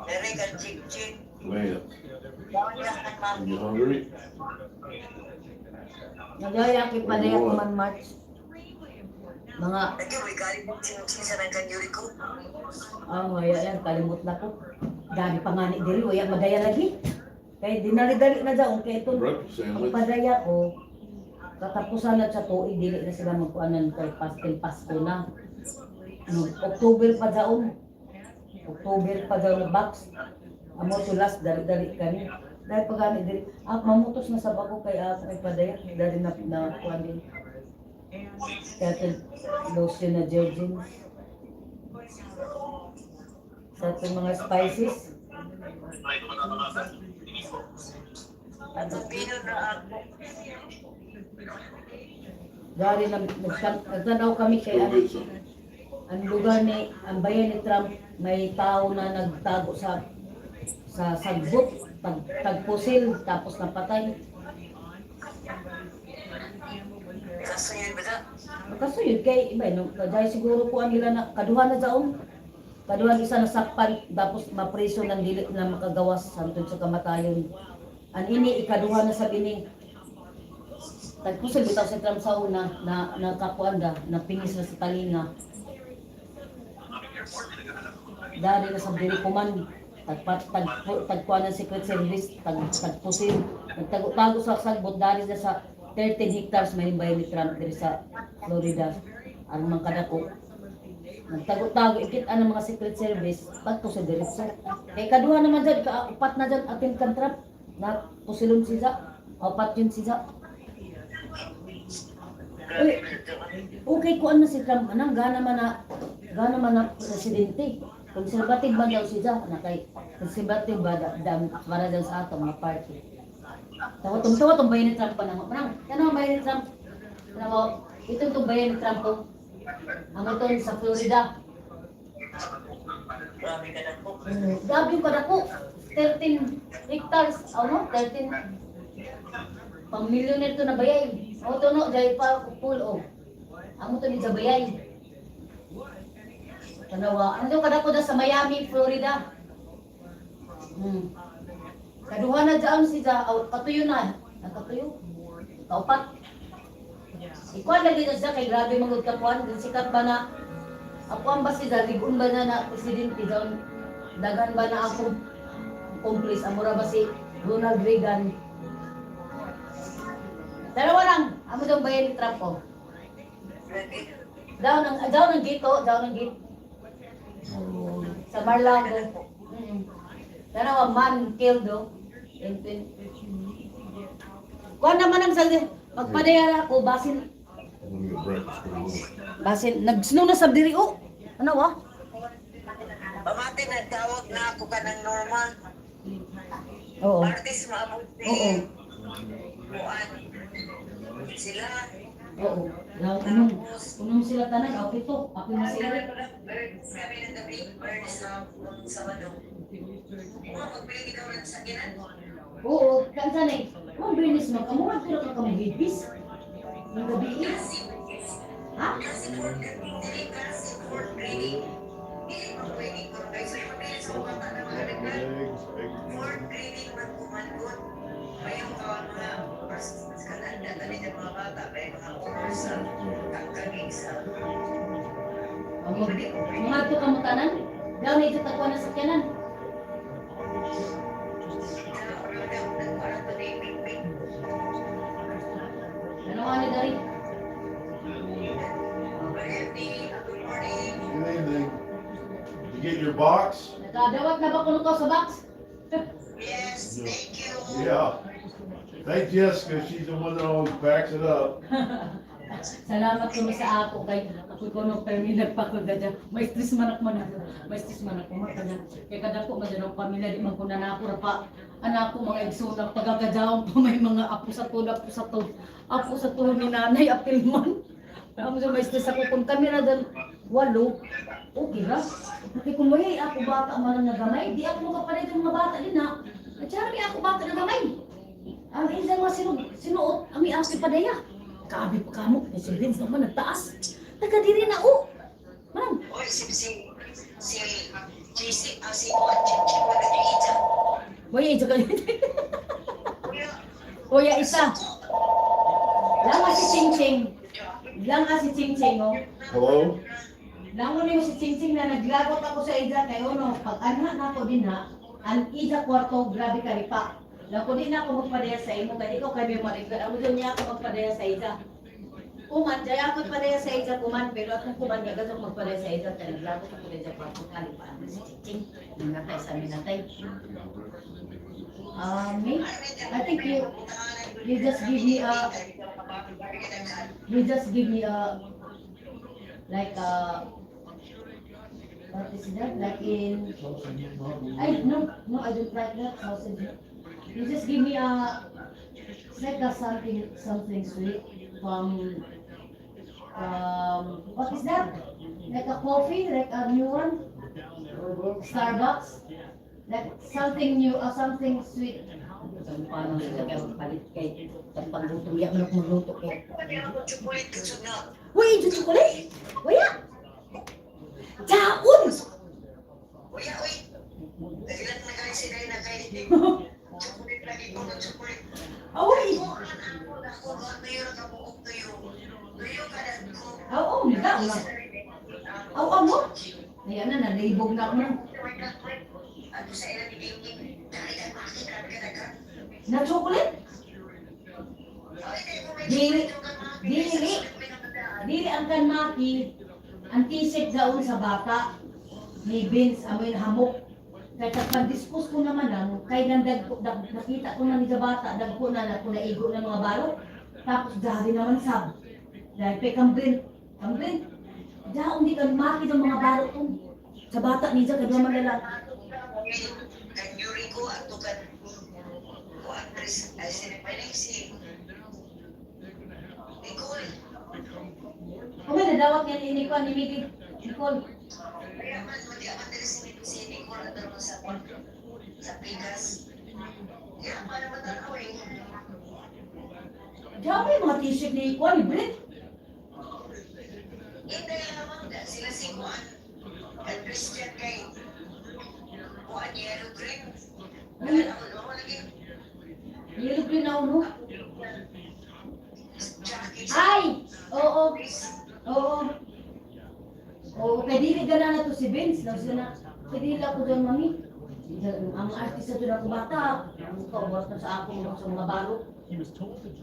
Speaker 12: Dari ka chik-chik.
Speaker 6: Vance,
Speaker 12: Dawin lang ng
Speaker 6: are you
Speaker 12: mami.
Speaker 6: hungry?
Speaker 1: Nagayakit pa na yung man March. Mga,
Speaker 12: Lagi, may galing mo sinisa ng kanyuri ko.
Speaker 1: waya yan, kalimut na ko. Dami pa nga ni diri, waya madaya lagi. Kaya dinali-dali na daw, kaya ito,
Speaker 6: Breakfast
Speaker 1: ang
Speaker 6: sandwich.
Speaker 1: padaya ko, katapusan na sa tuig, dili na sila magkuanan kay Pasko na. Ano, October pa daon. October pa daon na box. Amo tulas, dali-dali kami. Dahil pag gani diri, mamutos na sa bako kay ako ay padaya, dali na kuan din. Kaya ito, lotion na jergens. Sa itong mga spices. Ano,
Speaker 12: Pino na ako.
Speaker 1: dari na nagtanaw kami kay
Speaker 6: Go
Speaker 1: ano,
Speaker 6: get some.
Speaker 1: ang lugar ni, ang bayan ni Trump, may tao na nagtago sa sagbot, tagpusil, tapos napatay.
Speaker 12: Kaso yun ba na?
Speaker 1: Kasuyod kay iba no, dahil siguro po nila na kaduha na daon. Kaduha isa na sakpan tapos mapreso ng dili na makagawas hantod sa kamatayon. An ini ikaduha na sa bining. Tagpusil bitaw si Trump sa una na nakakuanda, na pingis na sa talinga. Dali na sa diri kuman. Tagkuan ng Secret Service, tagpusil. Nagtago sa sagbot dali na sa 13 hectares may bayan ni Trump diri sa Florida. Ang mga kadako. Nagtago-tago ikit ang mga Secret Service pagto sa diretso. Kay kaduha naman dyan, upat na dyan atin kan Trump na pusilon siya. Upat yun siya. Okay ko ano si Trump, anang gana man na presidente. Konservative ba daw siya, na kay konservative ba para daw sa ato mga party. Tawa tong bayan ni Trump pa nang. Ano bayan ni Trump? Ano itong bayan ni Trump po? Ang ito sa Florida. Gabi pa na po. 13 hectares. Ano? 13. Pang millionaire to na bayay. O ito no, dahil pa pool o. Ang ito ni sa bayay. Tanawa. Ano kada ko sa Miami, Florida. Kaduha na dyan siya. Katuyo na. Nakatuyo. Kaupat. Ikuan lagi na siya kay grabe mga kapuan. Sikat ba na apuan ba siya? Ligon ba na presidente? Dagan ba na ako accomplice? Amura ba si Ronald Reagan? Dalawa lang. Amo daw bayan ni Trump ko. Daw ng gate. Sa Mar-a-Lago. Dalawa man killed do. Kuan naman ang saldi. Magpadayara ko basin. Nagsunog na sa diri o. Ano wa?
Speaker 12: Pamati na tawag na ako ka ng normal.
Speaker 1: Oo.
Speaker 12: Artist maabot ni.
Speaker 1: Oo.
Speaker 12: Buwan. Sila.
Speaker 1: Oo. Unong sila tanan o pito. Ako na sila.
Speaker 12: Sabi ng gabi, Bernie sa Sabado. Magpili ka rin sa kinan.
Speaker 1: Oo. Kansan eh. Kung Bernice mo, kamurag pero ka kami hibis. Ng gabi eh. Ha?
Speaker 12: Kasi for grading. Hindi mo pwede ko. Kasi mabilis sa mga bata na mga naglag. For grading magkumangot. May yung kawan mga mas kananda tali ng mga bata. May mga oras sa kagagig sa
Speaker 1: Mga ito kamutanan. Daw na ito takuan na sakyanan. Ano nga ni Dari?
Speaker 6: Good evening. You get your box?
Speaker 1: Nakadawat na ba kuno ko sa box?
Speaker 12: Yes, thank you.
Speaker 6: Yeah. Thank Jessica, she's the one that always backs it up.
Speaker 1: Salamat ko sa ako kay ako ko no permi nagpakod dadya. May stress man ako man. May stress man ako man kada. Kay kada ko man ang pamilya di man ko na nako ra pa. Anak ko mga igsoon taga-kadaon pa may mga apo sa to. Apo sa to ni nanay apil man. Amo sa may stress ako kung kami na dan walo. Okay ra. Kasi kung may ako bata man nga gamay, di ako makapalit ng mga bata din na. At siyempre ako bata na gamay. Ang isa mga sinuot, ang iasi padaya. Kabi pa kamo, si Vince naman nagtaas. Taga-diri na o. Man.
Speaker 12: Oy, si JC, si Chichi, wala niya isa.
Speaker 1: Kuya, isa ka Kuya, isa. Lang si Ching-Ching. Lang si Ching-Ching, oh.
Speaker 6: Hello?
Speaker 1: Lang mo si Ching-Ching na naglagot ako sa Ida kay Ono. Pag anak na ako din ha, ang Ida kwarto, grabe ka ripa. Lang ko din ako magpadaya sa imo, kaya ikaw kaya may marigad. Ako doon niya ako magpadaya sa Ida. Kuman, daya ako magpadaya sa Ida, kuman, pero akong kuman, gagas ako magpadaya sa Ida, kaya naglagot ako din sa kwarto, kalipaan si Ching-Ching. Nangatay sa minatay. Me? I think you just give me like what is that? Like in no, I don't like that sausage. You just give me it's like something sweet from what is that? Like a coffee, like a new one? Starbucks? Like something new or something sweet. Paano sila kayo palit kay pagluto niya ako magluto kay.
Speaker 12: Chocolate kasi na.
Speaker 1: Uy, ito chocolate? Waya! Jaon!
Speaker 12: Uy. Nagilat na kayo sila na kayo. Chocolate lagi ko ng chocolate.
Speaker 1: Uy!
Speaker 12: ako, mga tuyo na kabuok tuyo. Tuyo ka na ko.
Speaker 13: Oo, nila, wala. Oo, mo. Ayan na, nalibog na ako.
Speaker 12: Ano sa ilang ibigin? Dahil ang makikita ka.
Speaker 13: Na chocolate? Dili ang kanmaki, ang tisik daon sa bata, ni Vince, amoy na hamok. Kaya pag-discuss ko naman lang, kay nakita ko na ni sa bata, dagko na naigo ng mga baro. Tapos dahil naman sab. Dahil kay Kambrin, daon di kanmaki ng mga baro ko. Sa bata ni sa kadwa malalang.
Speaker 12: Kan Yuri ko, ato kan ko actress, ay sinipaling si Nicole.
Speaker 13: Kung may nadawat niya ni Nicole, ni Miggy, Nicole.
Speaker 12: Kaya man, mag-iaman din si Nicole at naman sa Pinas. Kaya man naman tanaw eh.
Speaker 13: Diyan may mga t-shirt ni Nicole, ni Brit.
Speaker 12: Hindi naman, sila si Juan at Christian kay Juan Yellow Green. Kaya naman, naman lagi.
Speaker 13: Yellow green na uno.
Speaker 12: Jackie.
Speaker 13: Ay! Oo. Oo, kay dili gana na to si Vince. Kay dili ako doon, mami. Ang artista doon ako bata. Ang kauwas na sa ako sa mga baro.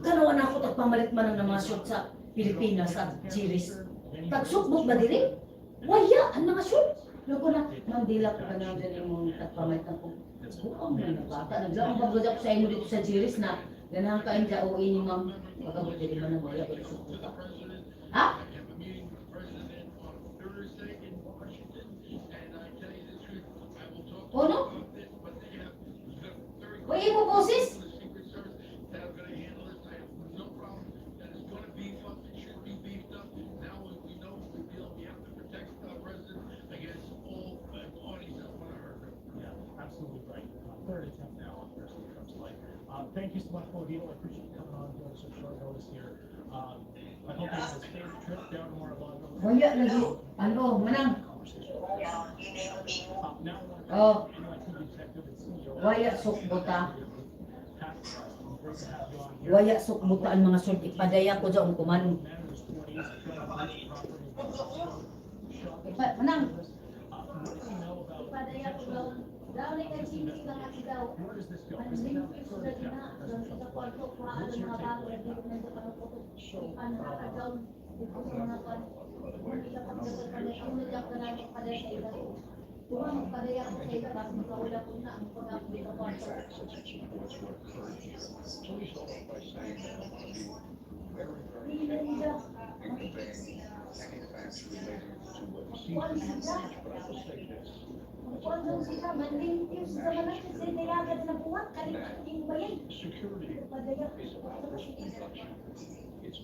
Speaker 13: Ganawan ako tagpamalit man ng mga shoot sa Pilipinas at series. Tagsukbok ba dili? Waya, ang mga shoot. Loko na, mandila ko ka na dyan yung tagpamalit ako. Bukang na bata. Naglaang pagbadak sa inyo dito sa series na ganahan ka yung jauin ni ma'am. Pagkabuti di man ang wala ko sa puta. Ha? Ano? Uy, mo boses?
Speaker 8: Absolutely right. Third attempt now on Thursday Trump's life. Thank you so much, Bodil. I appreciate you coming on doing some short notice here. I hope you have a safe trip down to Mar-a-Lago.
Speaker 13: Waya lagi. Ano, manang? Oh. Waya sukbuta. Waya sukbuta ang mga sud ipadaya ko sa kuman. Manang. Ipadaya ko daw. Daw ni kay Cindy lang at daw. Ang limpis ko na gina, doon sa kwarto ko ang mga bago at dito na sa pagputo. Ano ka daw? Dito sa mga kwarto. Hindi ka pagdating pa na kung nagyak na namin pa sa ila. Kung magpadaya ko sa ila, tapos magkawala ko na ang pag-update sa kwarto. Hindi na nila. Kung sila, manlimpis sa mga kasi nilagat na buwan, kalimutin ba yan? Padaya ko.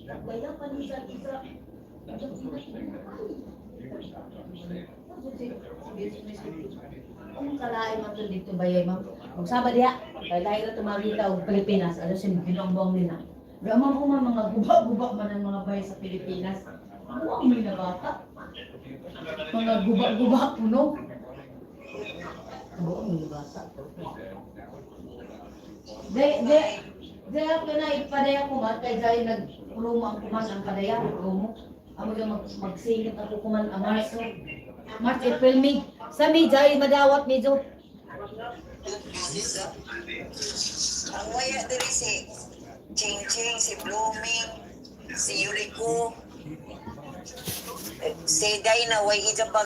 Speaker 13: Padaya pa niya isa. Kung kalahin man ito dito ba yan, ma'am? Kung sabad ya, kalahin na tumagita o Pilipinas, ano siya binumbong nila. Ramang mga guba-guba man ang mga bahay sa Pilipinas. Huwag mo na bata. Mga guba-guba puno. Huwag mo na bata. Dahil ako na ipadaya ko man, kaya dahil nagpulumo ang kuman ang padaya, pulumo. Ako yung magsingit ako kuman ang March, April, May. Sa May, dahil madawat medyo.
Speaker 12: Ang waya diri si Ching Ching, si Blooming, si Yuriko, si Day na way ija